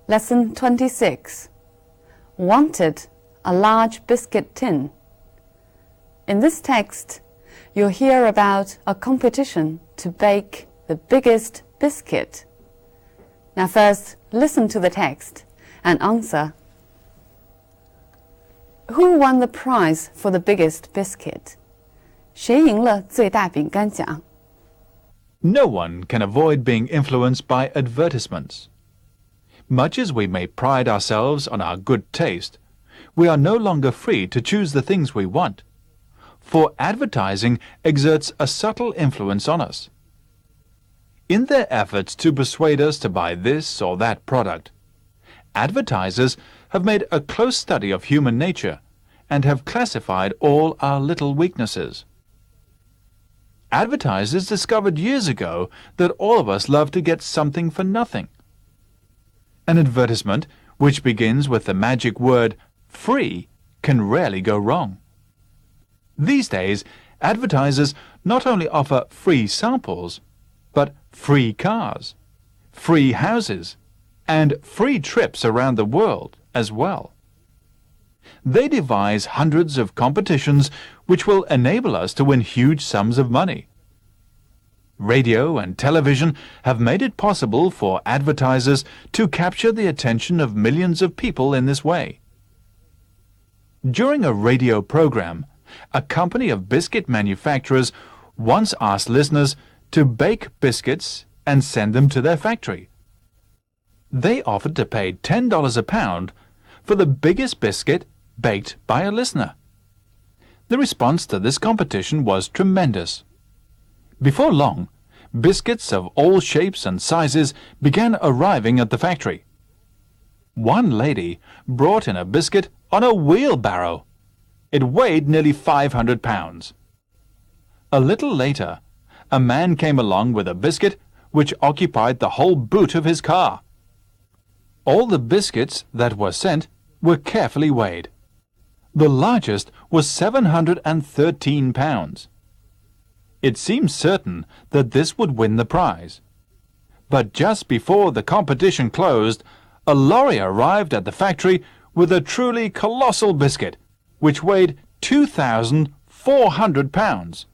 Lesson 26. Wanted a large biscuit tin. In this text, you'll hear about a competition to bake the biggest biscuit. Now first, listen to the text and answer. Who won the prize for the biggest biscuit? 谁赢了最大饼干奖? No one can avoid being influenced by advertisements. Much as we may pride ourselves on our good taste, we are no longer free to choose the things we want, for advertising exerts a subtle influence on us. In their efforts to persuade us to buy this or that product, advertisers have made a close study of human nature and have classified all our little weaknesses. Advertisers discovered years ago that all of us love to get something for nothing. An advertisement which begins with the magic word free can rarely go wrong. These days, advertisers not only offer free samples, but free cars, free houses, and free trips around the world as well. They devise hundreds of competitions which will enable us to win huge sums of money. Radio and television have made it possible for advertisers to capture the attention of millions of people in this way. During a radio program, a company of biscuit manufacturers once asked listeners to bake biscuits and send them to their factory. They offered to pay $10 a pound for the biggest biscuit baked by a listener. The response to this competition was tremendous. Before long, biscuits of all shapes and sizes began arriving at the factory. One lady brought in a biscuit on a wheelbarrow. It weighed nearly 500 pounds. A little later, a man came along with a biscuit which occupied the whole boot of his car. All the biscuits that were sent were carefully weighed. The largest was 713 pounds. It seemed certain that this would win the prize. But just before the competition closed, a lorry arrived at the factory with a truly colossal biscuit, which weighed 2,400 pounds.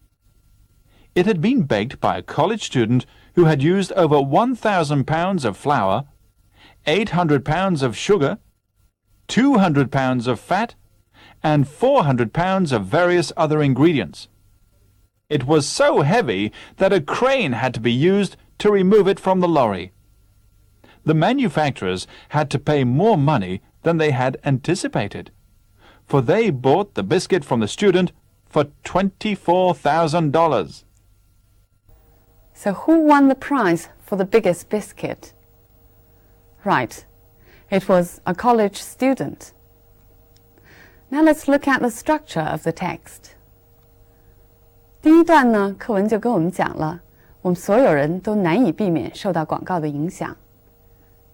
It had been baked by a college student who had used over 1,000 pounds of flour, 800 pounds of sugar, 200 pounds of fat, and 400 pounds of various other ingredients. It was so heavy that a crane had to be used to remove it from the lorry. The manufacturers had to pay more money than they had anticipated, for they bought the biscuit from the student for $24,000. So who won the prize for the biggest biscuit? Right, it was a college student. Now let's look at the structure of the text. 第一段呢，课文就跟我们讲了，我们所有人都难以避免受到广告的影响。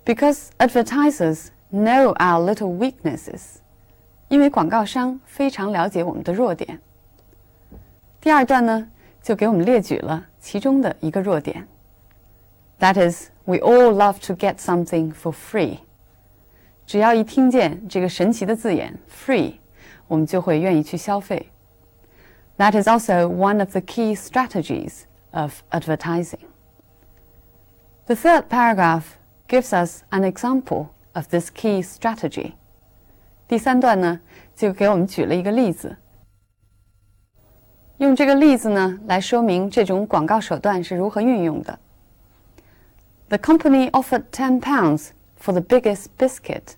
Because advertisers know our little weaknesses. 因为广告商非常了解我们的弱点。第二段呢，就给我们列举了其中的一个弱点。That is, we all love to get something for free. 只要一听见这个神奇的字眼 free, 我们就会愿意去消费。That is also one of the key strategies of advertising. The third paragraph gives us an example of this key strategy. 第三段呢，就给我们举了一个例子。用这个例子呢，来说明这种广告手段是如何运用的。The company offered £10 for the biggest biscuit.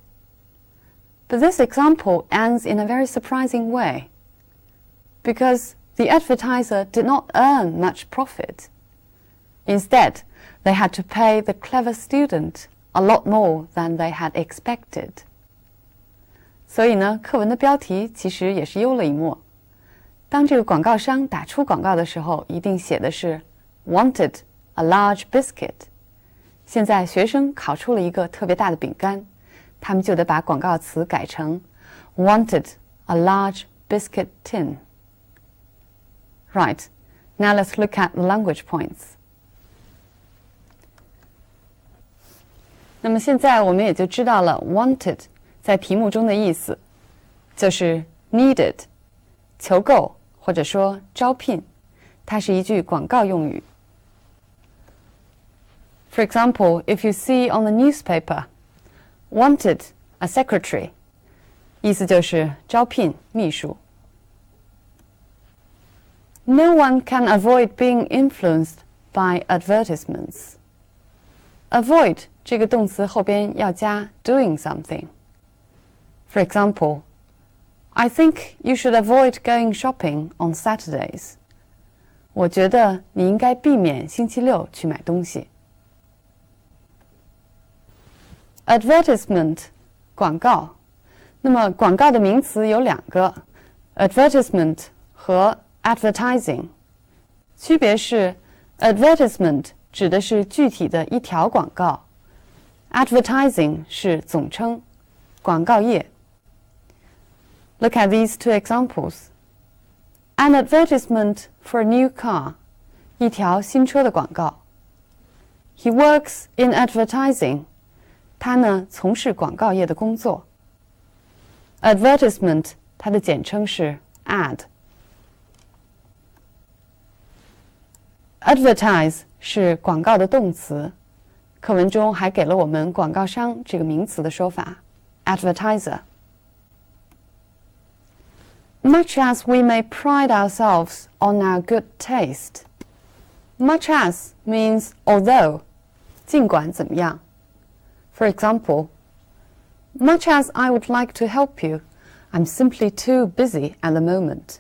But this example ends in a very surprising way, because the advertiser did not earn much profit. Instead, they had to pay the clever student a lot more than they had expected. 所以呢，课文的标题其实也是幽了一默。当这个广告商打出广告的时候，一定写的是 wanted a large biscuit. 现在学生考出了一个特别大的饼干，他们就得把广告词改成 wanted a large biscuit tin. Right, now let's look at the language points. 那么现在我们也就知道了 wanted 在题目中的意思，就是 needed 求购或者说招聘，它是一句广告用语。For example, if you see on the newspaper, wanted a secretary, 意思就是招聘秘书。No one can avoid being influenced by advertisements. Avoid 这个动词后边要加 doing something. For example, I think you should avoid going shopping on Saturdays. 我觉得你应该避免星期六去买东西。Advertisement 广告，那么广告的名词有两个 ，advertisement 和 advertising， 区别是 advertisement 指的是具体的一条广告 ，advertising 是总称，广告页。Look at these two examples. An advertisement for a new car, 一条新车的广告。He works in advertising. 他呢从事广告业的工作。Advertisement 它的简称是 ad。Advertise 是广告的动词，课文中还给了我们广告商这个名词的说法 advertiser。Much as we may pride ourselves on our good taste, much as means although, 尽管怎么样。For example, much as I would like to help you, I'm simply too busy at the moment.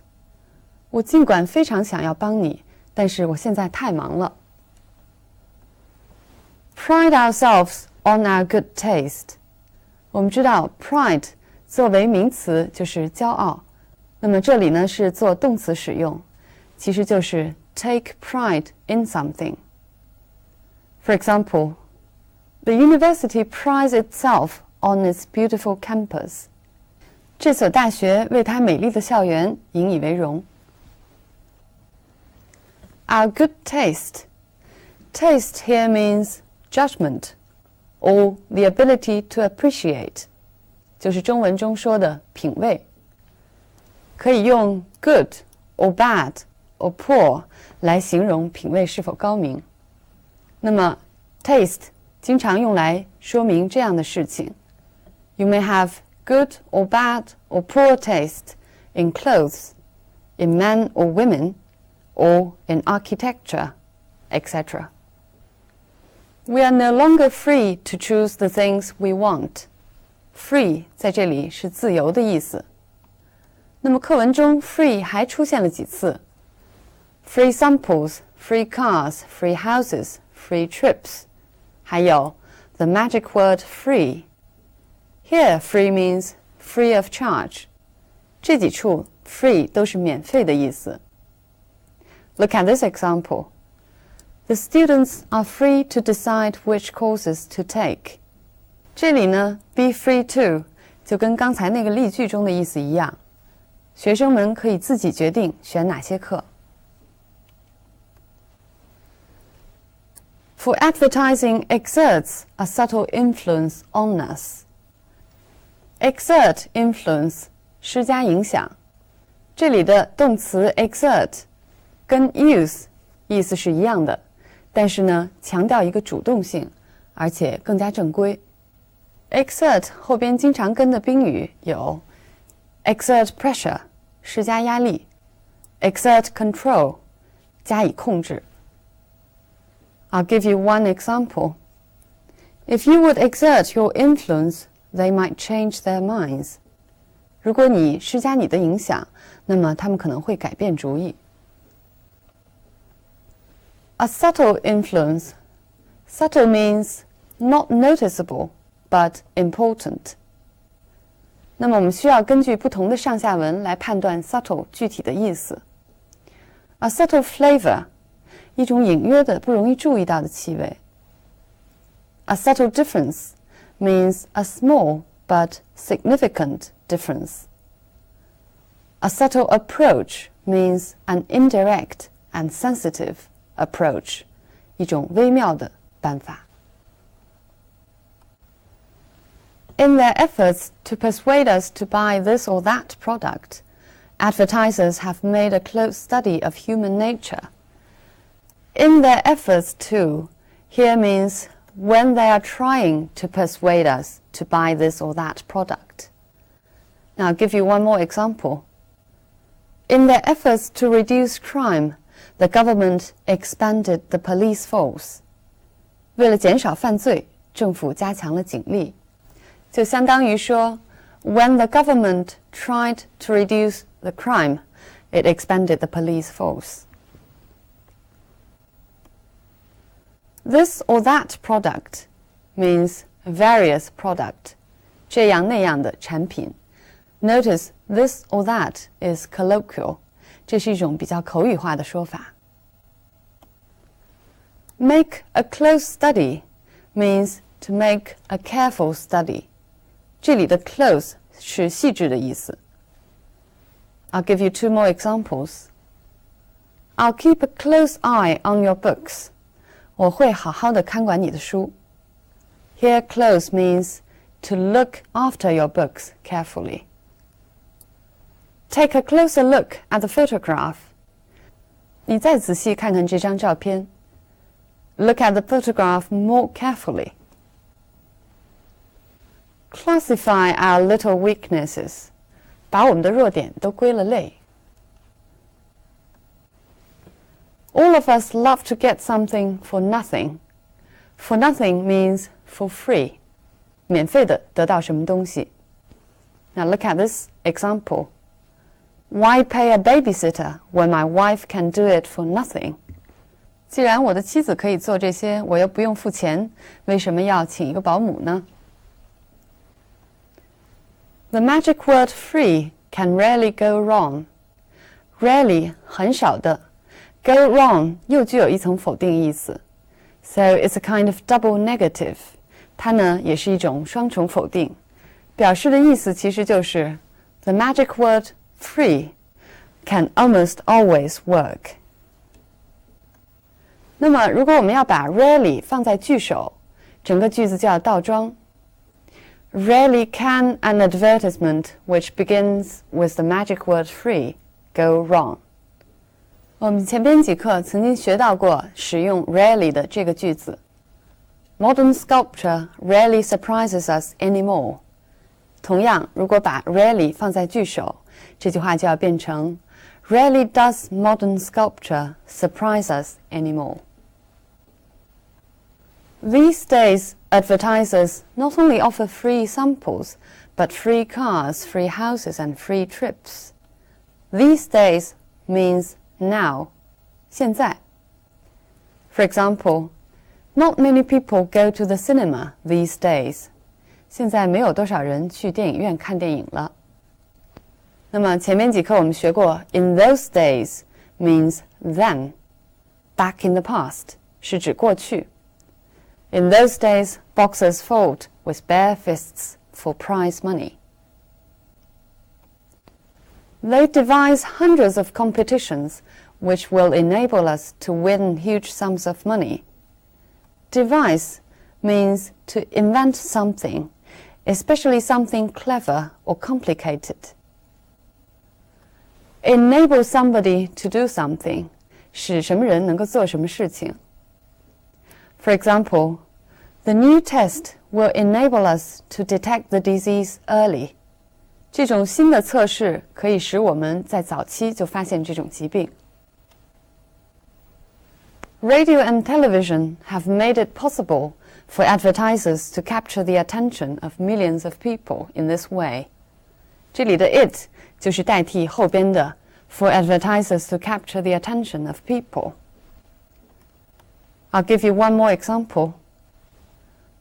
我尽管非常想要帮你，但是我现在太忙了。Pride ourselves on our good taste. 我们知道 pride 作为名词就是骄傲，那么这里呢是做动词使用，其实就是 take pride in something. For example, the university prides itself on its beautiful campus. 这所大学为它美丽的校园引以为荣。Our good taste. Taste here means judgment or the ability to appreciate. 就是中文中说的品味。可以用 good or bad or poor 来形容品味是否高明。那么 taste 经常用来说明这样的事情。You may have good or bad or poor taste in clothes, in men or women, or in architecture, etc. We are no longer free to choose the things we want. Free 在这里是自由的意思。那么课文中 free 还出现了几次 ？Free samples, free cars, free houses, free trips. 还有 the magic word free. Here, free means free of charge. 这几处 free 都是免费的意思。Look at this example. The students are free to decide which courses to take. 这里呢 be free to 就跟刚才那个例句中的意思一样，学生们可以自己决定选哪些课。For advertising exerts a subtle influence on us. Exert influence 施加影响，这里的动词 exert 跟 use 意思是一样的，但是呢强调一个主动性，而且更加正规。Exert 后边经常跟的宾语有 exert pressure 施加压力 exert control 加以控制。I'll give you one example. If you would exert your influence, they might change their minds. 如果你施加你的影响，那么他们可能会改变主意。A subtle influence. Subtle means not noticeable, but important. 那么我们需要根据不同的上下文来判断 subtle 具体的意思。A subtle flavor. 一种隐约的不容易注意到的气味。A subtle difference means a small but significant difference. A subtle approach means an indirect and sensitive approach, 一种微妙的办法。In their efforts to persuade us to buy this or that product, advertisers have made a close study of human nature. In their efforts to here means when they are trying to persuade us to buy this or that product. Now I'll give you one more example. In their efforts to reduce crime, the government expanded the police force. 为了减少犯罪，政府加强了警力。就相当于说 when the government tried to reduce the crime, it expanded the police force. This or that product means various product, 这样那样的产品。Notice this or that is colloquial, 这是一种比较口语化的说法。Make a close study means to make a careful study. 这里的 close 是细致的意思。I'll give you two more examples. I'll keep a close eye on your books. 我会好好的看管你的书。Here close means to look after your books carefully. Take a closer look at the photograph. 你再仔细看看这张照片。Look at the photograph more carefully. Classify our little weaknesses. 把我们的弱点都归了类。All of us love to get something for nothing. For nothing means for free. 免费的得到什么东西。Now look at this example. Why pay a babysitter when my wife can do it for nothing? 既然我的妻子可以做这些，我又不用付钱，为什么要请一个保姆呢？ The magic word free can rarely go wrong. Rarely 很少的 Go wrong 又具有一层否定意思 So it's a kind of double negative. 它呢也是一种双重否定，表示的意思其实就是 The magic word free can almost always work. 那么如果我们要把 rarely 放在句首，整个句子就要倒装。Rarely can an advertisement which begins with the magic word free go wrong. 我们前边几课曾经学到过使用 rarely 的这个句子。Modern sculpture rarely surprises us anymore. 同样，如果把 rarely 放在句首，这句话就要变成 Rarely does modern sculpture surprise us anymore. These days, advertisers not only offer free samples, but free cars, free houses, and free trips. These days means now, 现在. For example, not many people go to the cinema these days. 现在没有多少人去电影院看电影了。那么前面几课我们学过 in those days means then, back in the past 是指过去。In those days, boxers fought with bare fists for prize money. They devise hundreds of competitions which will enable us to win huge sums of money. Devise means to invent something, especially something clever or complicated. Enable somebody to do something, 使什么人能够做什么事情。For example, the new test will enable us to detect the disease early. 这种新的测试可以使我们在早期就发现这种疾病。Radio and television have made it possible for advertisers to capture the attention of millions of people in this way. 这里的 it 就是代替后边的 for advertisers to capture the attention of people. I'll give you one more example.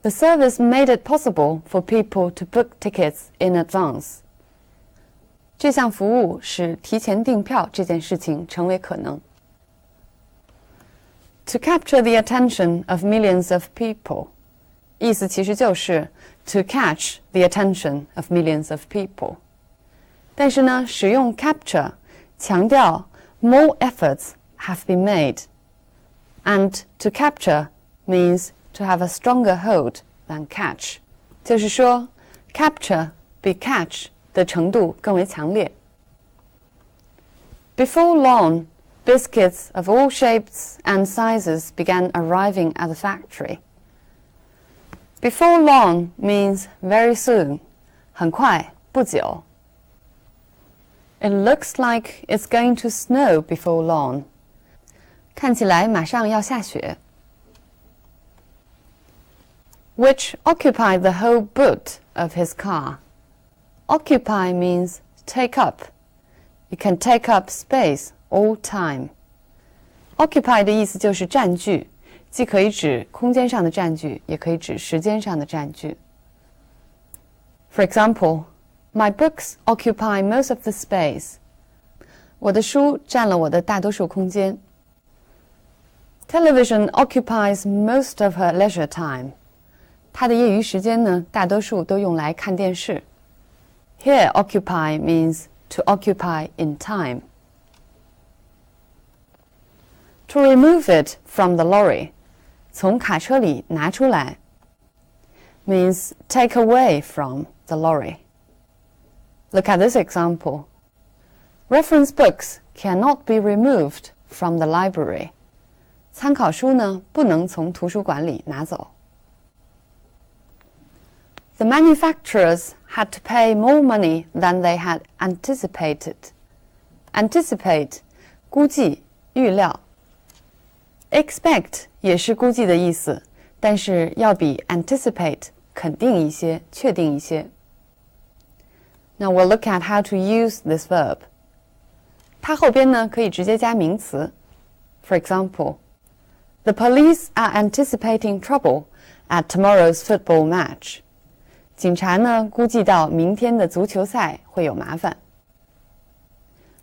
The service made it possible for people to book tickets in advance. 这项服务使提前订票这件事情成为可能。To capture the attention of millions of people. 意思其实就是 to catch the attention of millions of people. 但是呢，使用 capture 强调 more efforts have been made. And to capture means to have a stronger hold than catch. 就是说 capture 比 catch 的程度更为强烈。Before long, biscuits of all shapes and sizes began arriving at the factory. Before long means very soon, 很快，不久。It looks like it's going to snow before long. 看起来马上要下雪。Which occupied the whole boot of his car. Occupy means take up. It can take up space all time. Occupy 的意思就是占据，既可以指空间上的占据，也可以指时间上的占据。For example, my books occupy most of the space. 我的书占了我的大多数空间。Television occupies most of her leisure time. 她的业余时间呢，大多数都用来看电视。Here, occupy means to occupy in time. To remove it from the lorry, 从卡车里拿出来 means take away from the lorry. Look at this example. Reference books cannot be removed from the library. 参考书呢，不能从图书馆里拿走。The manufacturers had to pay more money than they had anticipated. Anticipate, 估计、预料。Expect 也是估计的意思，但是要比 anticipate 肯定一些、确定一些。Now we'll look at how to use this verb. 它后边呢可以直接加名词。For example, the police are anticipating trouble at tomorrow's football match. 警察呢估计到明天的足球赛会有麻烦。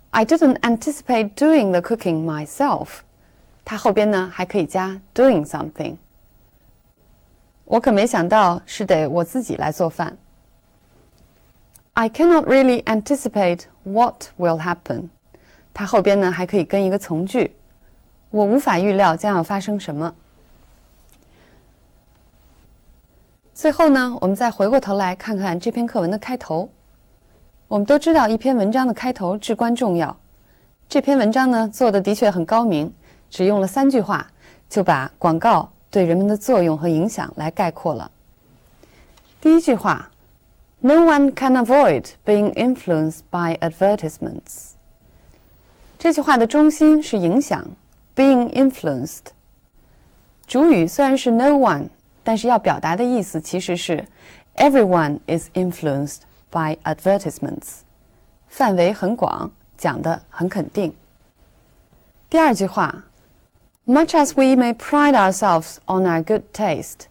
I didn't anticipate doing the cooking myself. 它后边呢还可以加 doing something. 我可没想到是得我自己来做饭。I cannot really anticipate what will happen. 它后边呢还可以跟一个从句。我无法预料将要发生什么。最后呢，我们再回过头来看看这篇课文的开头。我们都知道一篇文章的开头至关重要。这篇文章呢做的的确很高明，只用了3句话就把广告对人们的作用和影响来概括了。第一句话 No one can avoid being influenced by advertisements. 这句话的中心是影响 being influenced. 主语虽然是 no one， 但是要表达的意思其实是 everyone is influenced by advertisements. 范围很广，讲得很肯定。第二句话Much as we may pride ourselves on our good taste,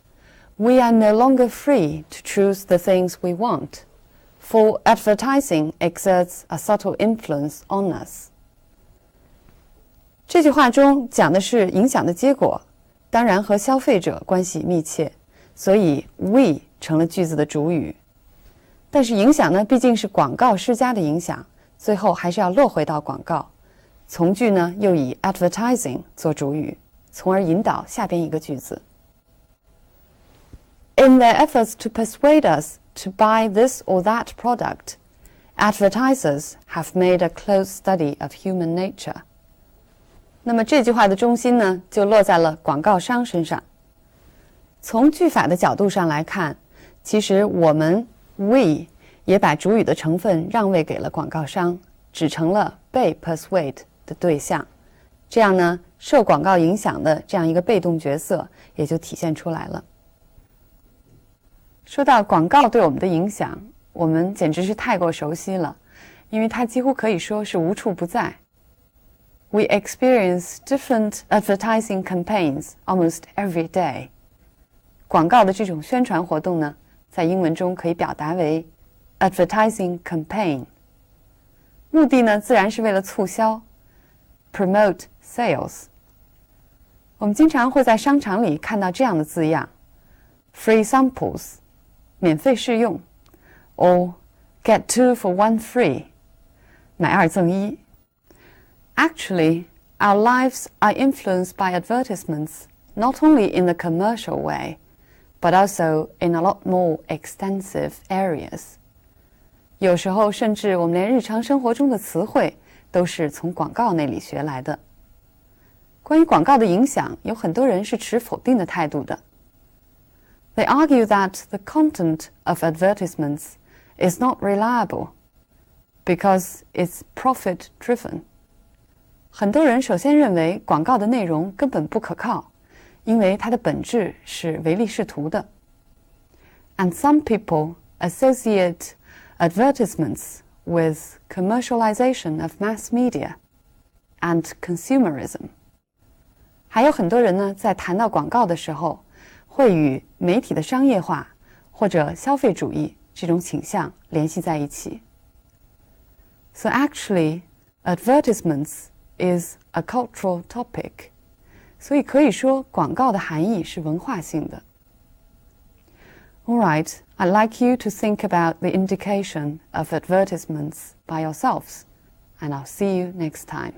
we are no longer free to choose the things we want, for advertising exerts a subtle influence on us. 这句话中讲的是影响的结果，当然和消费者关系密切，所以 we 成了句子的主语。但是影响呢，毕竟是广告施加的影响，最后还是要落回到广告。从句呢又以 advertising 做主语，从而引导下边一个句子。In their efforts to persuade us to buy this or that product, advertisers have made a close study of human nature. 那么这句话的中心呢，就落在了广告商身上。从句法的角度上来看，其实我们 we 也把主语的成分让位给了广告商，只成了被 persuade的对象。这样呢，受广告影响的这样一个被动角色也就体现出来了。说到广告对我们的影响，我们简直是太过熟悉了，因为它几乎可以说是无处不在。We experience different advertising campaigns almost every day. 广告的这种宣传活动呢，在英文中可以表达为 advertising campaign. 目的呢，自然是为了促销 promote sales. 我们经常会在商场里看到这样的字样 free samples, 免费试用 or get 2 for 1 free, 买2赠1。Actually, our lives are influenced by advertisements not only in the commercial way, but also in a lot more extensive areas. 有时候甚至我们连日常生活中的词汇都是从广告那里学来的。关于广告的影响，有很多人是持否定的态度的。They argue that the content of advertisements is not reliable because it's profit-driven. 很多人首先认为广告的内容根本不可靠，因为它的本质是唯利是图的。And some people associate advertisements with commercialization of mass media and consumerism. 还有很多人呢，在谈到广告的时候，会与媒体的商业化或者消费主义这种倾向联系在一起。So actually, advertisements is a cultural topic. 所以可以说，广告的含义是文化性的。All right, I'd like you to think about the indication of advertisements by yourselves, and I'll see you next time.